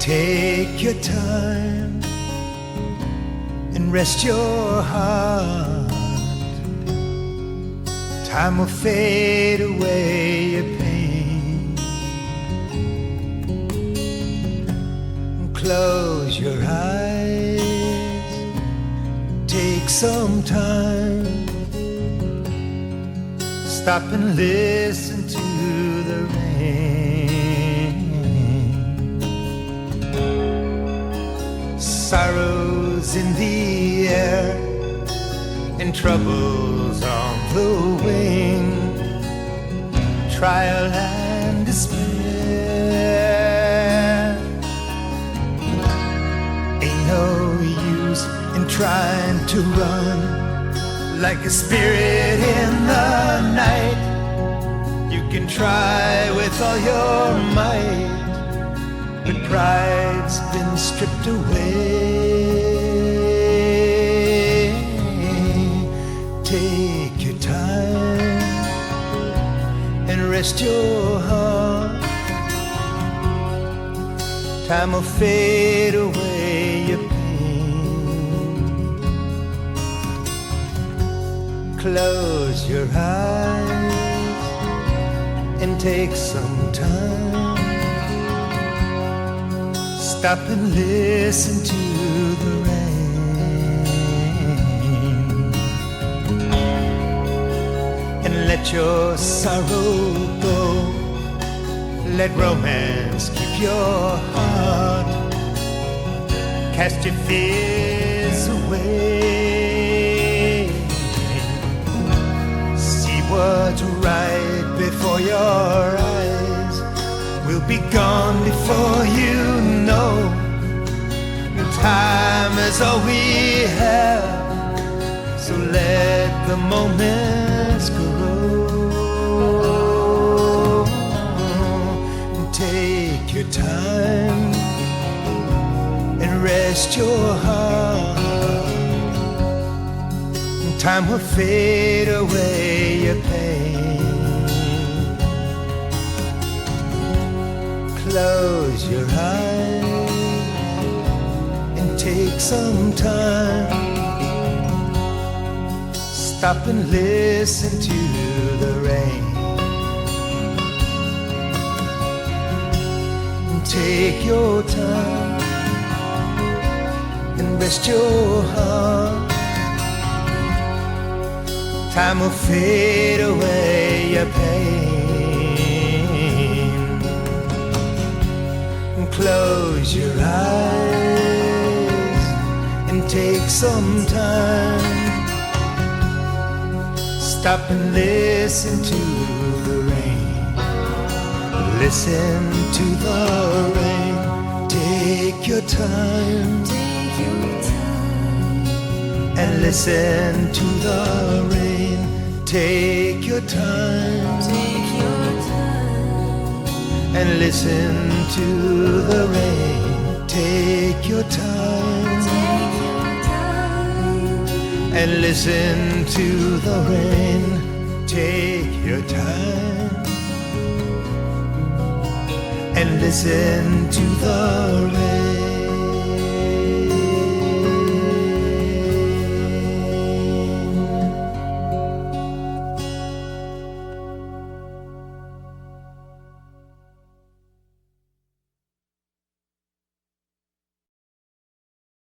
Take your time and rest your heart. Time will fade away your pain. Close your eyes, take some time. Stop and listen to the rain. Sorrows in the air and troubles on the wing, trial and despair. Ain't no use in trying to run like a spirit in the night. You can try with all your might, but pride's been stripped away. Take your time and rest your heart. Time will fade away your pain. Close your eyes and take some time. Stop and listen to the rain, and let your sorrow go. Let romance keep your heart. Cast your fears away. See what's right before your eyes. We'll be gone before you know. Time is all we have, so let the moments grow. Take your time and rest your heart. Time will fade away your pain. Close your eyes and take some time. Stop and listen to the rain. Take your time and rest your heart. Time will fade away your pain. Close your eyes and take some time. Stop and listen to the rain. Listen to the rain. Take your time. And listen to the rain. Take your time. And listen to the rain. Take your time. And listen to the rain. Take your time. And listen to the rain.